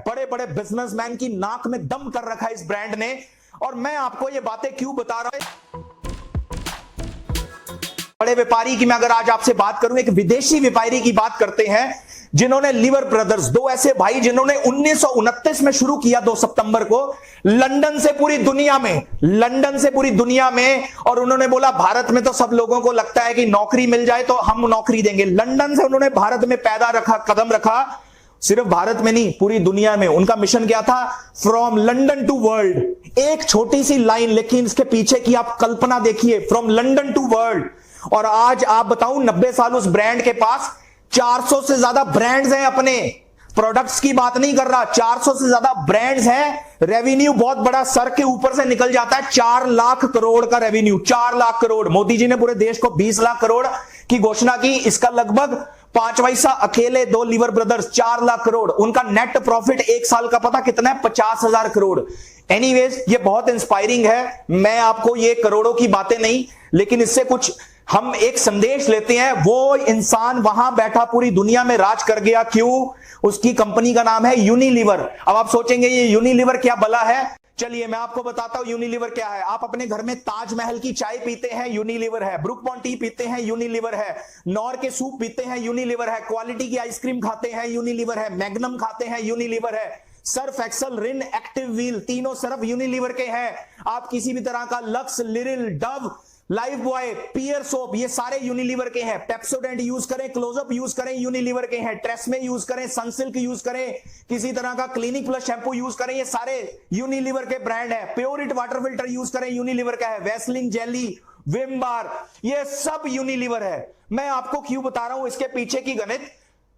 बड़े बड़े बिजनेसमैन की नाक में दम कर रखा है इस ब्रांड ने। और मैं आपको ये बातें क्यों बता रहा हूं, बड़े व्यापारी की मैं अगर आज आपसे बात करूं, एक विदेशी व्यापारी की बात करते हैं जिन्होंने लीवर ब्रदर्स, दो ऐसे भाई जिन्होंने 1929 में शुरू किया 2 सितंबर को लंदन से पूरी दुनिया में, और उन्होंने बोला भारत में तो सब लोगों को लगता है कि नौकरी मिल जाए तो हम नौकरी देंगे। लंदन से उन्होंने भारत में कदम रखा, सिर्फ भारत में नहीं पूरी दुनिया में। उनका मिशन क्या था? From London to world. एक छोटी सी लाइन, लेकिन इसके पीछे की आप कल्पना देखिए, फ्रॉम लंदन टू वर्ल्ड। और आज आप बताऊं 90 साल उस ब्रांड के पास 400 से ज्यादा ब्रांड्स हैं, अपने प्रोडक्ट्स की बात नहीं कर रहा, 400 से ज्यादा ब्रांड्स हैं। रेवेन्यू बहुत बड़ा, सर के ऊपर से निकल जाता है, 4 लाख करोड़ का रेवेन्यू, 4 लाख करोड़। मोदी जी ने पूरे देश को 20 लाख करोड़ की घोषणा की, इसका लगभग 5वां हिस्सा अकेले 2 लीवर ब्रदर्स, 4 लाख करोड़। उनका नेट प्रॉफिट एक साल का पता कितना है? 50,000 करोड़। एनीवेज, ये बहुत इंस्पायरिंग है। मैं आपको ये करोड़ों की बातें नहीं, लेकिन इससे कुछ हम एक संदेश लेते हैं। वो इंसान वहां बैठा पूरी दुनिया में राज कर गया, क्यों? उसकी कंपनी का नाम है यूनिलीवर। अब आप सोचेंगे ये यूनिलीवर क्या भला है? चलिए मैं आपको बताता हूं यूनिलीवर क्या है। आप अपने घर में ताजमहल की चाय पीते हैं, यूनिलीवर है। ब्रुक बॉन्ड टी पीते हैं, यूनिलीवर है। नॉर के सूप पीते हैं, यूनिलीवर है। क्वालिटी की आइसक्रीम खाते हैं, यूनिलीवर है। मैग्नम खाते हैं, यूनिलीवर है। Surf Excel, Rin, Active Wheel, तीनों सर्फ यूनिलीवर के हैं। आप किसी भी तरह का Lux, Liril, Dove, Lifebuoy, Pear soap, ये सारे यूनिलीवर के हैं। पेप्सोडेंट यूज करें, क्लोजअप यूज करें, यूनिलीवर के हैं। ट्रेसमे यूज करें, सनसिल्क यूज करें, किसी तरह का क्लिनिक प्लस शैंपू यूज करें, ये सारे यूनिलीवर के ब्रांड है। प्योरिट वाटर फिल्टर यूज करें, यूनिलीवर का है। वैसलिन जेली, विम बार, ये सब यूनिलीवर है। मैं आपको क्यों बता रहा हूं इसके पीछे की गणित।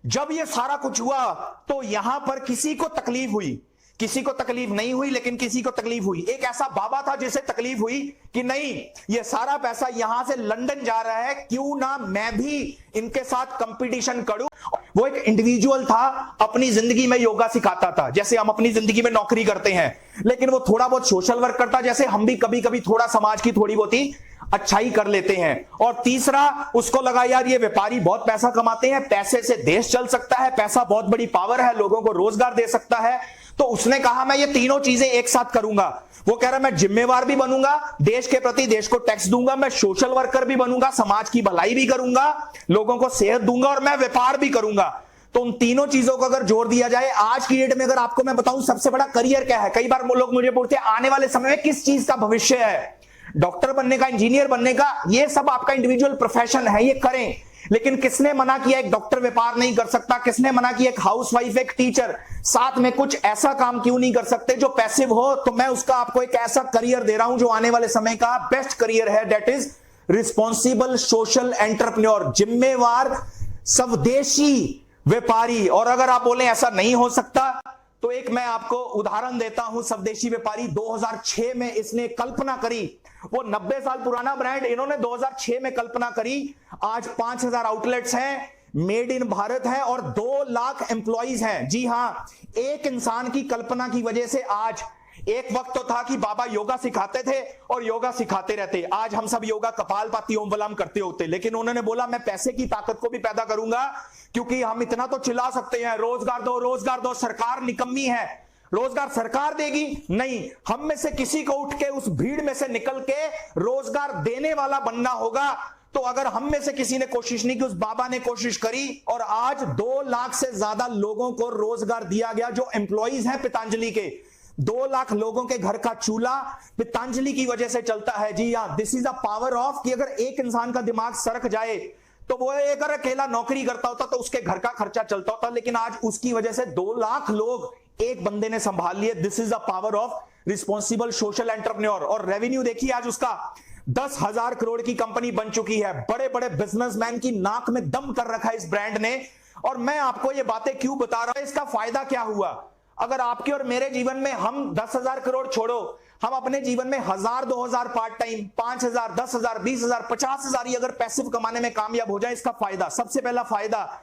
जब ये सारा कुछ हुआ तो यहां पर किसी को तकलीफ हुई, किसी को तकलीफ नहीं हुई, लेकिन किसी को तकलीफ हुई। एक ऐसा बाबा था जिसे तकलीफ हुई कि नहीं, ये सारा पैसा यहां से लंदन जा रहा है, क्यों ना मैं भी इनके साथ कंपटीशन करूं। वो एक इंडिविजुअल था, अपनी जिंदगी में योगा सिखाता था, जैसे हम अपनी जिंदगी में नौकरी करते हैं, लेकिन वो थोड़ा बहुत सोशल वर्क करता, जैसे हम भी कभी कभी थोड़ा समाज की थोड़ी बहुत ही अच्छाई कर लेते हैं। और तीसरा, उसको लगा यार ये व्यापारी बहुत पैसा कमाते हैं, पैसे से देश चल सकता है, पैसा बहुत बड़ी पावर है, लोगों को रोजगार दे सकता है। तो उसने कहा मैं ये तीनों चीजें एक साथ करूंगा। वो कह रहा मैं जिम्मेवार भी बनूंगा, देश के प्रति देश को टैक्स दूंगा, मैं सोशल वर्कर भी बनूंगा, समाज की भलाई भी करूंगा, लोगों को सेहत दूंगा, और मैं व्यापार भी करूंगा। तो उन तीनों चीजों को अगर जोड़ दिया जाए, आज की डेट में अगर आपको मैं बताऊं सबसे बड़ा करियर क्या है। कई बार लोग मुझे बोलते हैं आने वाले समय में किस चीज का भविष्य है, डॉक्टर बनने का, इंजीनियर बनने का, ये सब आपका इंडिविजुअल प्रोफेशन है, ये करें। लेकिन किसने मना किया एक डॉक्टर व्यापार नहीं कर सकता? किसने मना किया एक हाउसवाइफ, एक टीचर साथ में कुछ ऐसा काम क्यों नहीं कर सकते जो पैसिव हो? तो मैं उसका आपको एक ऐसा करियर दे रहा हूं जो आने वाले समय का बेस्ट करियर है, that is responsible social entrepreneur, जिम्मेवार स्वदेशी व्यापारी। और अगर आप बोले ऐसा नहीं हो सकता, तो एक मैं आपको उदाहरण देता हूं। स्वदेशी व्यापारी 2006 में इसने कल्पना करी, वो 90 साल पुराना ब्रांड इन्होंने 2006 में कल्पना करी। आज 5000 आउटलेट्स हैं, मेड इन भारत है, और 2 लाख एम्प्लॉइज हैं। जी हां, एक इंसान की कल्पना की वजह से आज, एक वक्त तो था कि बाबा योगा सिखाते थे और योगा सिखाते रहते, आज हम सब योगा कपालभाति ओम विलोम करते होते, लेकिन उन्होंने बोला मैं पैसे की ताकत को भी पैदा करूंगा, क्योंकि हम इतना तो चिल्ला सकते हैं रोजगार दो, रोजगार दो, सरकार निकम्मी है, रोजगार सरकार देगी नहीं, हम में से किसी को उठ के उस भीड़ में से निकल के रोजगार देने वाला बनना होगा। तो अगर हम में से किसी ने कोशिश नहीं की, उस बाबा ने कोशिश करी, और आज 2 लाख से ज्यादा लोगों को रोजगार दिया गया जो एम्प्लॉइज हैं पतंजलि के। 2 लाख लोगों के घर का चूल्हा पतंजलि की वजह से चलता है। जी हाँ, this is the power of, कि अगर एक इंसान का दिमाग सरक जाए तो वो अगर अकेला नौकरी करता होता तो उसके घर का खर्चा चलता होता, लेकिन आज उसकी वजह से 2 लाख लोग एक बंदे ने संभाल लिए। This is the power of responsible social entrepreneur. और रेवेन्यू देखिए आज उसका 10,000 करोड़ की कंपनी बन चुकी है। बड़े बड़े बिजनेसमैन की नाक में दम कर रखा है इस ब्रांड ने। और मैं आपको ये बातें क्यों बता रहा हूं, इसका फायदा क्या हुआ। अगर आपके और मेरे जीवन में, हम 10,000 करोड़ छोड़ो, हम अपने जीवन में 1000, 2000 पार्ट टाइम, 5000, 10,000, 20,000, 50,000 अगर पैसिव कमाने में कामयाब हो जाए, इसका फायदा, सबसे पहला फायदा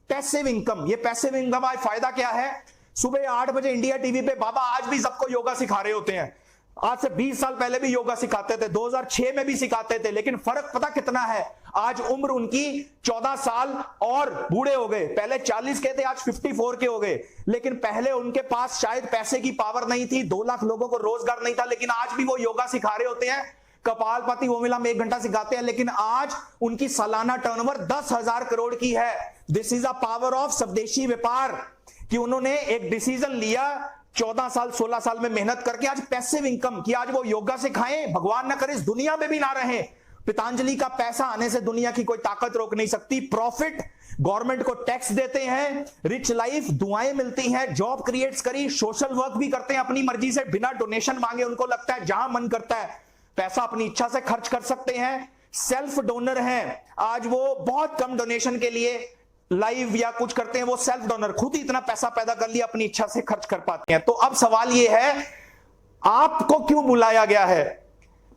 पैसिव इनकम। ये पैसिव इनकम आज फायदा क्या है? सुबह 8 बजे इंडिया टीवी पे बाबा आज भी सबको योगा सिखा रहे होते हैं। आज से 20 साल पहले भी योगा सिखाते थे, 2006 में भी सिखाते थे, लेकिन फर्क पता कितना है? आज उम्र उनकी 14 साल और बूढ़े हो गए। पहले 40 के थे, आज 54 के हो गए। लेकिन पहले उनके पास शायद पैसे की पावर नहीं थी, 2 लाख लोगों को रोजगार नहीं था, लेकिन आज भी वो योगा सिखा रहे होते हैं। कपालभाति ओमिला में 1 घंटा सिखाते हैं, लेकिन आज उनकी सालाना टर्नओवर 10,000 करोड़ की है। This is a power of स्वदेशी व्यापार, कि उन्होंने एक डिसीजन लिया 14 साल 16 साल में मेहनत करके, आज पैसिव इनकम की, आज वो योगा सिखाएं, भगवान ना करे इस दुनिया में भी ना रहे। पतंजलि का पैसा आने से दुनिया की कोई ताकत रोक नहीं सकती। प्रॉफिट, गवर्नमेंट को टैक्स देते हैं, रिच लाइफ, दुआएं मिलती हैं, जॉब क्रिएट्स करी, सोशल वर्क भी करते हैं अपनी मर्जी से, बिना डोनेशन मांगे। उनको लगता है जहां मन करता है पैसा अपनी इच्छा से खर्च कर सकते हैं। सेल्फ डोनर हैं, आज वो बहुत कम डोनेशन के लिए लाइव या कुछ करते हैं, वो सेल्फ डोनर, खुद ही इतना पैसा पैदा कर लिया, अपनी इच्छा से खर्च कर पाते हैं। तो अब सवाल ये है, आपको क्यों बुलाया गया है?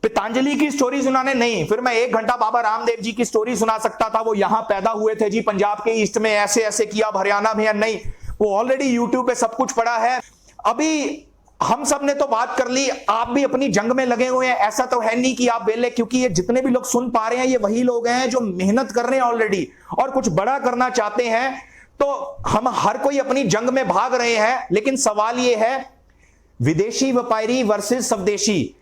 पतंजलि की स्टोरी सुनाने नहीं। फिर मैं 1 घंटा बाबा रामदेव जी की स्टोरी सुना सकता था, वो यहां पैदा हुए थे जी, पंजाब के ईस्ट में ऐसे ऐसे किया, हरियाणा में, नहीं, वो ऑलरेडी यूट्यूब पे सब कुछ पड़ा है। अभी हम सब ने तो बात कर ली, आप भी अपनी जंग में लगे हुए हैं। ऐसा तो है नहीं कि आप बेले, क्योंकि ये जितने भी लोग सुन पा रहे हैं, ये वही लोग हैं जो मेहनत कर रहे हैं ऑलरेडी और कुछ बड़ा करना चाहते हैं। तो हम हर कोई अपनी जंग में भाग रहे हैं, लेकिन सवाल ये है, विदेशी व्यापारी वर्सेस स्वदेशी।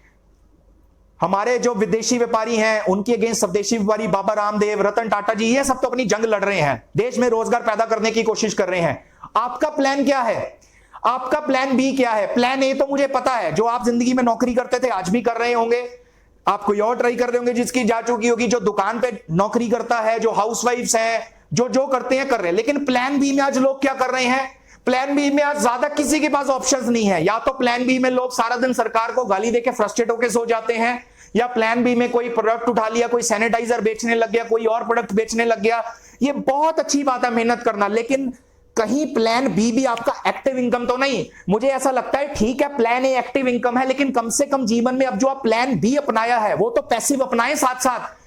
हमारे जो विदेशी व्यापारी हैं उनके अगेंस्ट स्वदेशी व्यापारी बाबा रामदेव, रतन टाटा जी, ये सब तो अपनी जंग लड़ रहे हैं, देश में रोजगार पैदा करने की कोशिश कर रहे हैं। आपका प्लान क्या है? आपका प्लान बी क्या है? प्लान ए तो मुझे पता है, जो आप जिंदगी में नौकरी करते थे आज भी कर रहे होंगे, आप कोई और ट्राई कर रहे होंगे जिसकी जा चुकी होगी, जो दुकान पे नौकरी करता है, जो हाउसवाइफ्स हैं, जो जो करते हैं कर रहे हैं। लेकिन प्लान बी में आज लोग क्या कर रहे हैं? प्लान बी में आज ज्यादा किसी के पास ऑप्शंस नहीं है। या तो प्लान बी में लोग सारा दिन सरकार को गाली देके फ्रस्ट्रेट होकर सो जाते हैं, या प्लान बी में कोई प्रोडक्ट उठा लिया, कोई सैनिटाइजर बेचने लग गया, कोई और प्रोडक्ट बेचने लग गया। ये बहुत अच्छी बात है मेहनत करना, लेकिन कहीं प्लान बी भी आपका एक्टिव इनकम तो नहीं। मुझे ऐसा लगता है ठीक है प्लान ए एक्टिव इनकम है, लेकिन कम से कम जीवन में अब जो आप प्लान बी अपनाया है वो तो पैसिव अपनाएं साथ साथ।